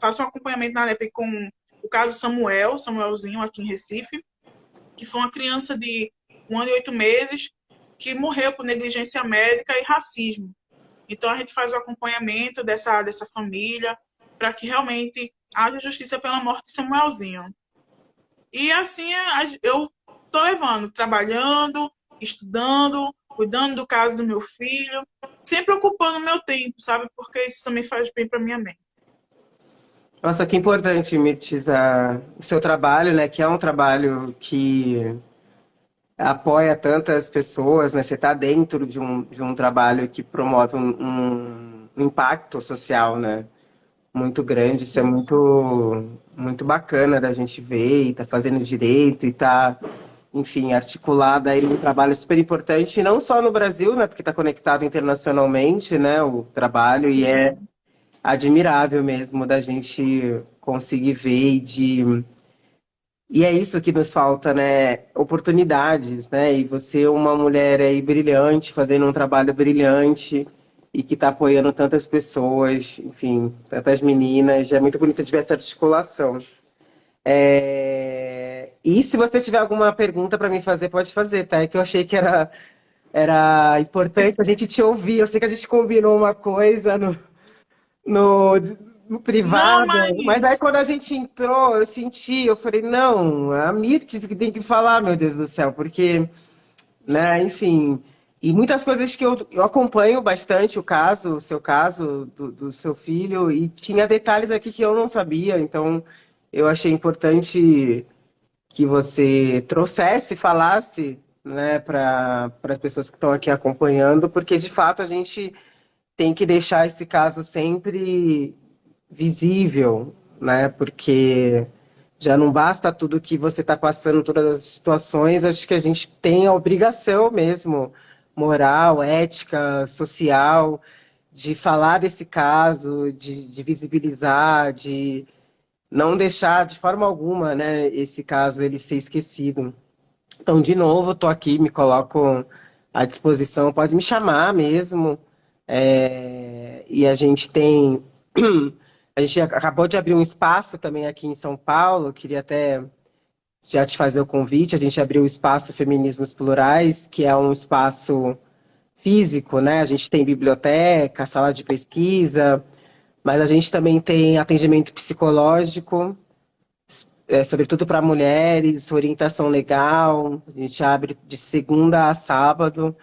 faço um acompanhamento na NEP com o caso Samuelzinho, aqui em Recife, que foi uma criança de 1 ano e 8 meses que morreu por negligência médica e racismo. Então, a gente faz o acompanhamento dessa família para que realmente haja justiça pela morte de Samuelzinho. E assim, eu estou levando, trabalhando, estudando, cuidando do caso do meu filho, sempre ocupando meu tempo, sabe? Porque isso também faz bem para minha mente. Nossa, que importante, Mirtes, o seu trabalho, né? Que é um trabalho que apoia tantas pessoas, né? Você está dentro de um trabalho que promove um impacto social, né? Muito grande. Isso é Isso. muito bacana da gente ver e tá fazendo direito e tá, enfim, articulada aí um trabalho super importante, não só no Brasil, né? Porque está conectado internacionalmente, né? O trabalho e é Isso. admirável mesmo da gente conseguir ver e de E é isso que nos falta, né? Oportunidades, né? E você, uma mulher aí brilhante, fazendo um trabalho brilhante e que está apoiando tantas pessoas, enfim, tantas meninas. É muito bonito de ver essa articulação. E se você tiver alguma pergunta para me fazer, pode fazer, tá? É que eu achei que era importante a gente te ouvir. Eu sei que a gente combinou uma coisa no, no Não, privado, mas aí mas quando a gente entrou, eu senti, eu falei, não, a Mirtes que tem que falar, meu Deus do céu, porque, né, enfim, e muitas coisas que eu acompanho bastante o seu caso, do seu filho, e tinha detalhes aqui que eu não sabia, então eu achei importante que você trouxesse, falasse, né, para as pessoas que estão aqui acompanhando, porque de fato a gente tem que deixar esse caso sempre visível, né? Porque já não basta tudo que você está passando, todas as situações, acho que a gente tem a obrigação mesmo, moral, ética, social, de falar desse caso, de visibilizar, de não deixar de forma alguma, né, esse caso ele ser esquecido. Então, de novo, estou aqui, me coloco à disposição, pode me chamar mesmo. E a gente tem. A gente acabou de abrir um espaço também aqui em São Paulo, queria até já te fazer o convite. A gente abriu o espaço Feminismos Plurais, que é um espaço físico, né? A gente tem biblioteca, sala de pesquisa, mas a gente também tem atendimento psicológico, sobretudo para mulheres, orientação legal. A gente abre de segunda a sábado.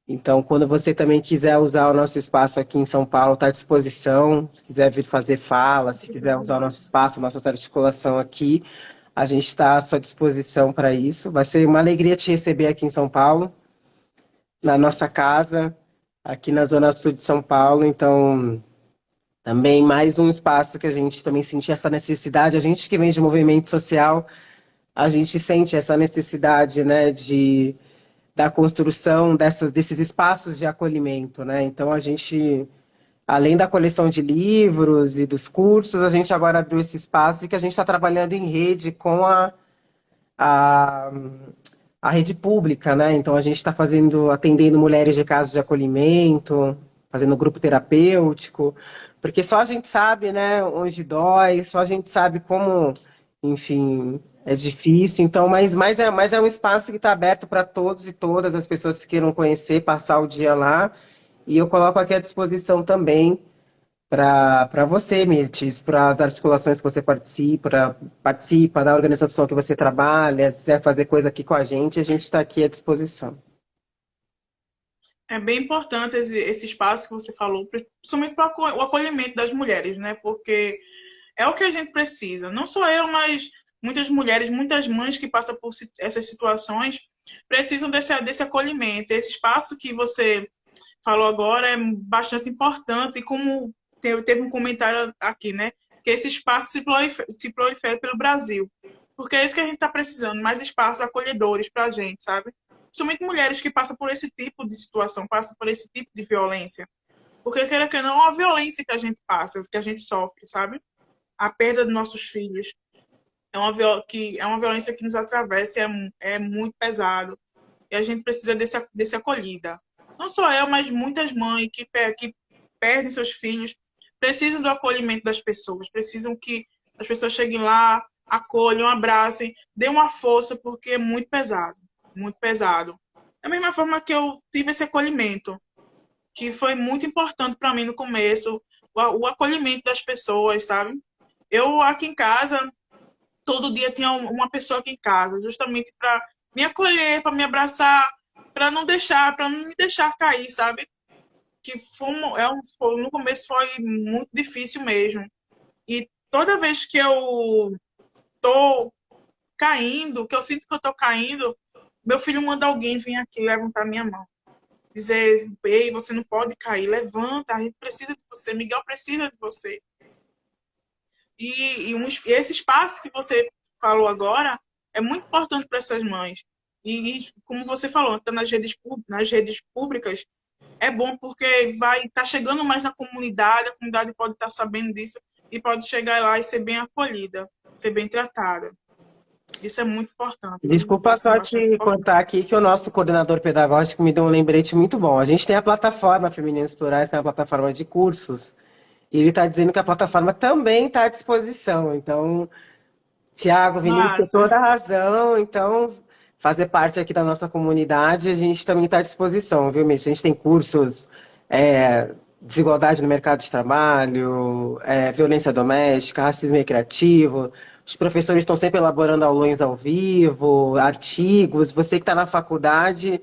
Então, quando você também quiser usar o nosso espaço aqui em São Paulo, está à disposição. Se quiser vir fazer fala, se quiser usar o nosso espaço, nossa articulação aqui, a gente está à sua disposição para isso. Vai ser uma alegria te receber aqui em São Paulo, na nossa casa, aqui na Zona Sul de São Paulo. Então, também mais um espaço que a gente também sentia essa necessidade. A gente que vem de movimento social, a gente sente essa necessidade, né, da construção desses espaços de acolhimento, né? Então a gente, além da coleção de livros e dos cursos, a gente agora abriu esse espaço e que a gente está trabalhando em rede com a, a rede pública, né? Então a gente está atendendo mulheres de casos de acolhimento, fazendo grupo terapêutico, porque só a gente sabe, né, onde dói, só a gente sabe como, enfim, é difícil. Então, mas é um espaço que está aberto para todos e todas as pessoas que queiram conhecer, passar o dia lá. E eu coloco aqui à disposição também para você, Mirtes, para as articulações que você participa, da organização que você trabalha, se quiser fazer coisa aqui com a gente está aqui à disposição. é bem importante esse espaço que você falou, principalmente para o acolhimento das mulheres, né? Porque é o que a gente precisa. Não só eu, mas muitas mulheres, muitas mães que passam por essas situações precisam desse acolhimento. Esse espaço que você falou agora é bastante importante, e como teve um comentário aqui, né? Que esse espaço se prolifere pelo Brasil. Porque é isso que a gente está precisando, mais espaços acolhedores para a gente, sabe? Principalmente mulheres que passam por esse tipo de situação, passam por esse tipo de violência. Porque, queira que não, é uma violência que a gente passa, que a gente sofre, sabe? A perda dos nossos filhos é uma violência que nos atravessa, é muito pesado. E a gente precisa desse acolhida. Não só eu, mas muitas mães que perdem seus filhos precisam do acolhimento das pessoas, precisam que as pessoas cheguem lá, acolham, abracem, dêem uma força, porque é muito pesado, muito pesado. Da mesma forma que eu tive esse acolhimento, que foi muito importante para mim no começo, o acolhimento das pessoas, sabe? Eu aqui em casa, todo dia tinha uma pessoa aqui em casa, justamente para me acolher, para me abraçar, para não me deixar cair, sabe? Que no começo foi muito difícil mesmo. E toda vez que eu tô caindo, que eu sinto que eu tô caindo, meu filho manda alguém vir aqui levantar minha mão. Dizer, ei, você não pode cair, levanta, a gente precisa de você, Miguel precisa de você. Esse espaço que você falou agora é muito importante para essas mães. Como você falou, tá nas redes públicas, é bom porque vai estar chegando mais na comunidade, a comunidade pode estar sabendo disso e pode chegar lá e ser bem acolhida, ser bem tratada. Isso é muito importante, essa Desculpa divulgação é só bastante te importante. contar aqui que o nosso coordenador pedagógico me deu um lembrete muito bom. A gente tem a plataforma Femininos Plurais, tem a plataforma de cursos, e ele está dizendo que a plataforma também está à disposição. Então, Tiago, Vinícius, tem Massa. toda a razão. Então, fazer parte aqui da nossa comunidade, a gente também está à disposição, viu, Mitch? A gente tem cursos, desigualdade no mercado de trabalho, violência doméstica, racismo recreativo. Os professores estão sempre elaborando aulões ao vivo, artigos. Você que está na faculdade,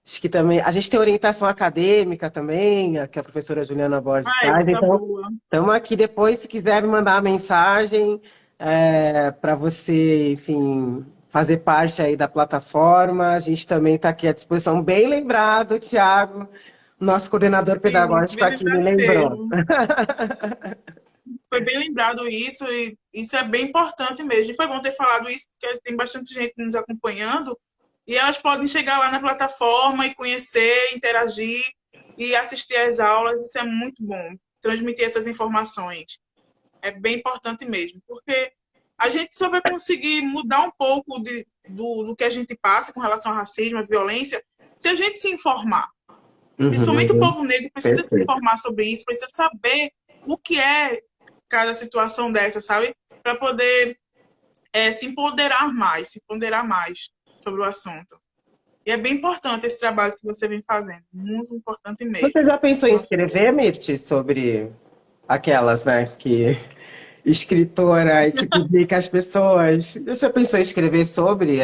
acho que também. A gente tem orientação acadêmica também, que a professora Juliana Borges Ai, faz. coisa Então, boa. estamos aqui depois, se quiser me mandar uma mensagem para você, enfim, fazer parte aí da plataforma. A gente também está aqui à disposição. Bem lembrado, Tiago, nosso coordenador Isso, pedagógico bem aqui me lembrado lembrou. mesmo. Foi bem lembrado isso, e isso é bem importante mesmo. E foi bom ter falado isso, porque tem bastante gente nos acompanhando, e elas podem chegar lá na plataforma e conhecer, interagir e assistir às aulas. Isso é muito bom, transmitir essas informações. É bem importante mesmo, porque a gente só vai conseguir mudar um pouco do que a gente passa com relação ao racismo, à violência, se a gente se informar. Principalmente o Uhum, povo negro precisa se perfeito. informar sobre isso, precisa saber o que é cada situação dessa, sabe? Para poder se empoderar mais sobre o assunto. E é bem importante esse trabalho que você vem fazendo, muito importante Você mesmo. já pensou em Nosso escrever, Mirti, sobre aquelas, né, que escritora e que publica as pessoas? Você já pensou em escrever sobre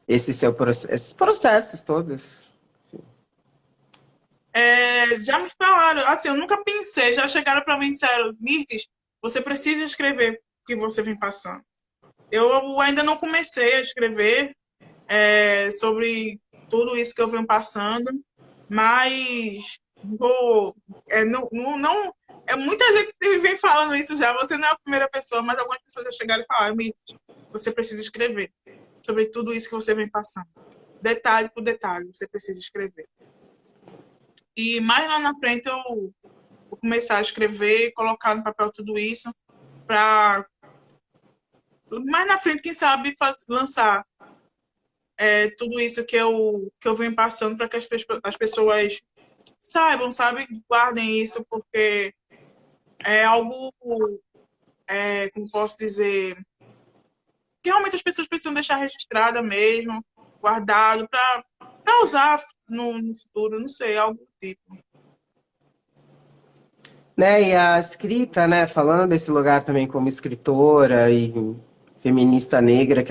esses processos todos? já me falaram, assim, eu nunca pensei, já chegaram para mim e disseram, Mirtes, você precisa escrever o que você vem passando. Eu ainda não comecei a escrever sobre tudo isso que eu venho passando, mas vou, não, muita gente me vem falando isso já, você não é a primeira pessoa, mas algumas pessoas já chegaram e falaram, Mirtes, você precisa escrever sobre tudo isso que você vem passando. Detalhe por detalhe, você precisa escrever. E mais lá na frente eu vou começar a escrever, colocar no papel tudo isso, para mais na frente, quem sabe, lançar tudo isso que eu venho passando para que as pessoas saibam, sabe? Guardem isso, porque é algo, como posso dizer, que realmente as pessoas precisam deixar registrada mesmo, guardado, para usar no futuro, não sei, algo do tipo. Né, e a escrita, né, falando desse lugar também como escritora e feminista negra,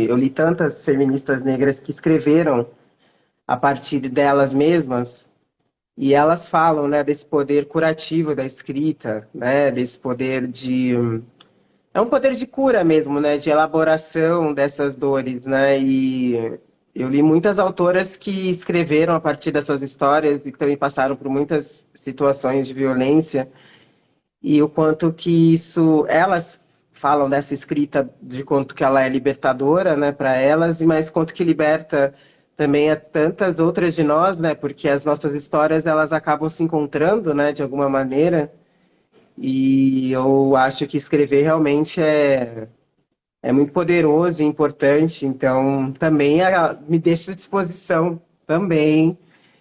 eu li tantas feministas negras que escreveram a partir delas mesmas, e elas falam, né, desse poder curativo da escrita, né, desse poder é um poder de cura mesmo, né, de elaboração dessas dores, né, e eu li muitas autoras que escreveram a partir das suas histórias e que também passaram por muitas situações de violência, e o quanto que elas falam dessa escrita de quanto que ela é libertadora, né, para elas, e mais quanto que liberta também a tantas outras de nós, né, porque as nossas histórias elas acabam se encontrando, né, de alguma maneira. E eu acho que escrever realmente é muito poderoso e importante, então também me deixa à disposição também.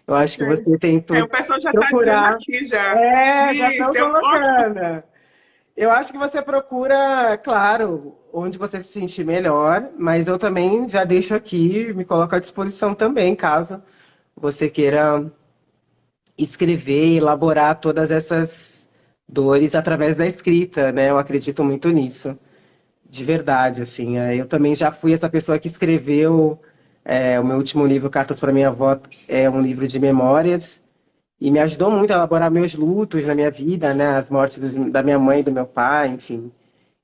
Eu acho que você tem O tudo pessoal já está dizendo procurar. aqui já. Já estão Eu posso. colocando. Eu acho que você procura, claro, onde você se sentir melhor, mas eu também já deixo aqui, me coloco à disposição também, caso você queira escrever, elaborar todas essas dores através da escrita, né? Eu acredito muito nisso, de verdade, assim. Eu também já fui essa pessoa que escreveu o meu último livro, Cartas para Minha Avó, é um livro de memórias, e me ajudou muito a elaborar meus lutos na minha vida, né? As mortes da minha mãe e do meu pai, enfim,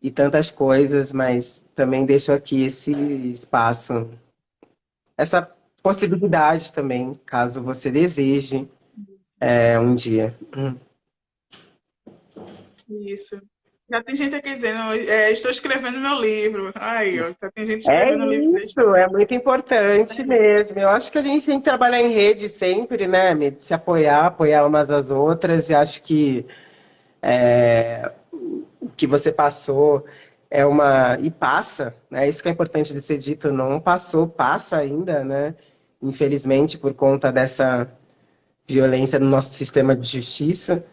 e tantas coisas, mas também deixo aqui esse espaço, essa possibilidade também, caso você deseje, um dia. Isso. Já tem gente aqui dizendo, estou escrevendo meu livro. Aí, ó, já tem gente É escrevendo o livro deles isso, é também. muito importante mesmo. Eu acho que a gente tem que trabalhar em rede sempre, né, Mi? Se apoiar, apoiar umas às outras, e acho que o que você passou. E passa, né? Isso que é importante de ser dito, não passou, passa ainda, né? Infelizmente, por conta dessa violência no nosso sistema de justiça.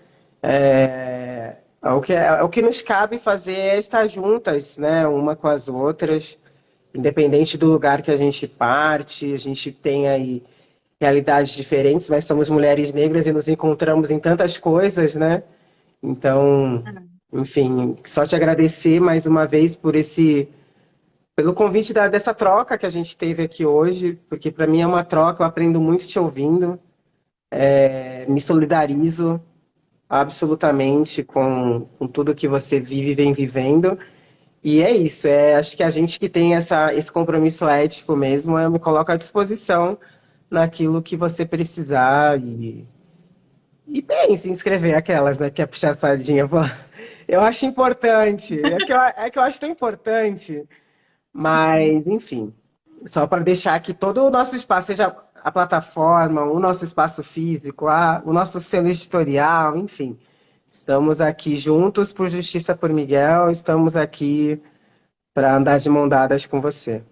O que nos cabe fazer é estar juntas, né? Uma com as outras, independente do lugar que a gente parte, a gente tem aí realidades diferentes, mas somos mulheres negras e nos encontramos em tantas coisas, né? Então, enfim, só te agradecer mais uma vez pelo convite dessa troca que a gente teve aqui hoje, porque para mim é uma troca, eu aprendo muito te ouvindo, me solidarizo absolutamente com tudo que você vive e vem vivendo. E é isso, acho que a gente que tem esse compromisso ético mesmo, eu me coloco à disposição naquilo que você precisar e bem, se inscrever aquelas, né, que é puxar a sardinha. Pô. Eu acho importante, é que eu acho tão importante, mas enfim, só para deixar que todo o nosso espaço, seja a plataforma, o nosso espaço físico, o nosso selo editorial, enfim, estamos aqui juntos por Justiça por Miguel, estamos aqui para andar de mão dadas com você.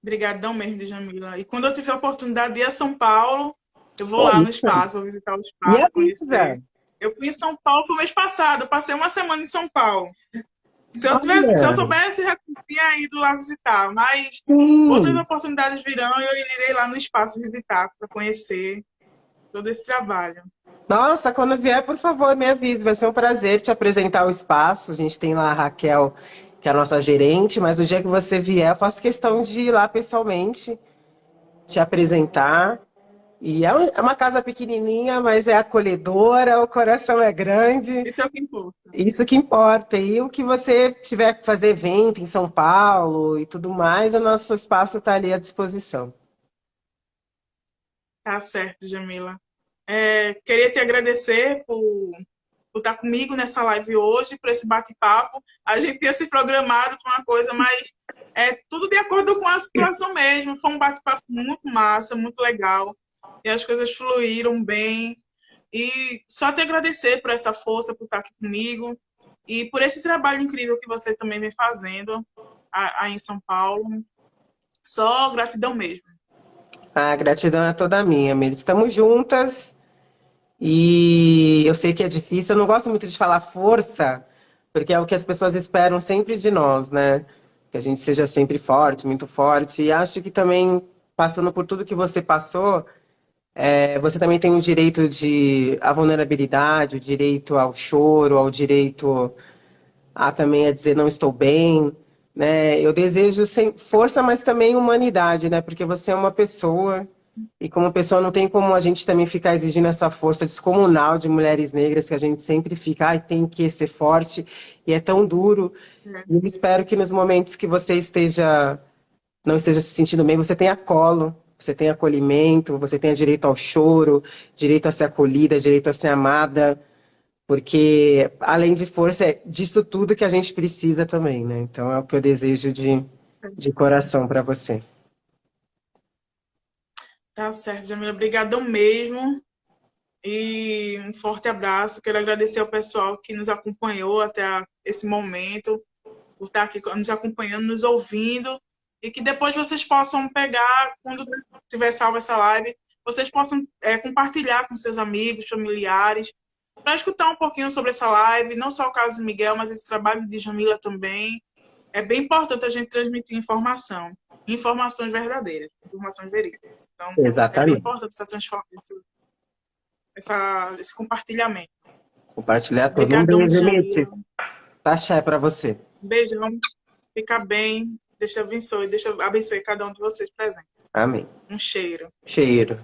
Obrigadão mesmo, Djamila. E quando eu tiver a oportunidade de ir a São Paulo, eu vou É lá no isso. espaço, vou visitar o Me espaço, avisa. conhecer. Eu fui em São Paulo, foi mês passado, eu passei uma semana em São Paulo. Se eu Olha, soubesse, já tinha ido lá visitar, mas outras sim. oportunidades virão e eu irei lá no espaço visitar para conhecer todo esse trabalho. Nossa, quando vier, por favor, me avise. Vai ser um prazer te apresentar o espaço. A gente tem lá a Raquel, que é a nossa gerente, mas no dia que você vier, eu faço questão de ir lá pessoalmente, te apresentar. E é uma casa pequenininha, mas é acolhedora, o coração é grande. Isso é o que importa. Isso que importa. E o que você tiver que fazer evento em São Paulo e tudo mais, o nosso espaço está ali à disposição. Tá certo, Jamila. Queria te agradecer por estar comigo nessa live hoje, por esse bate-papo. A gente tinha se programado para uma coisa, mas é tudo de acordo com a situação mesmo. Foi um bate-papo muito massa, muito legal. E as coisas fluíram bem. E só te agradecer por essa força, por estar aqui comigo. E por esse trabalho incrível que você também vem fazendo aí em São Paulo. Só gratidão mesmo. A gratidão é toda minha, Miri. Estamos juntas. E eu sei que é difícil, eu não gosto muito de falar força, porque é o que as pessoas esperam sempre de nós, né? Que a gente seja sempre forte, muito forte. E acho que também, passando por tudo que você passou, você também tem o direito à vulnerabilidade, o direito ao choro, ao direito também a dizer não estou bem, né? Eu desejo força, mas também humanidade, né? Porque você é uma pessoa e como pessoa não tem como a gente também ficar exigindo essa força descomunal de mulheres negras que a gente sempre fica, ai, tem que ser forte e é tão duro. E eu espero que nos momentos que você não esteja se sentindo bem, você tenha colo. Você tenha acolhimento, você tenha direito ao choro, direito a ser acolhida, direito a ser amada, porque, além de força, é disso tudo que a gente precisa também, né? Então, é o que eu desejo de coração para você. Tá certo, Jamila. Obrigadão mesmo. E um forte abraço. Quero agradecer ao pessoal que nos acompanhou até esse momento, por estar aqui nos acompanhando, nos ouvindo. E que depois vocês possam pegar, quando tiver salvo essa live, vocês possam compartilhar com seus amigos, familiares, para escutar um pouquinho sobre essa live, não só o caso de Miguel, mas esse trabalho de Jamila também. É bem importante a gente transmitir informação, informações verdadeiras, informações verídicas. Então, é bem Exatamente. importante esse compartilhamento. Compartilhar tudo. Um Obrigadão, beijo, Mitch. Jamila. Axé para você. Um beijão. Fica bem. Deixa abençoe cada um de vocês presentes. Amém. Um cheiro. Cheiro.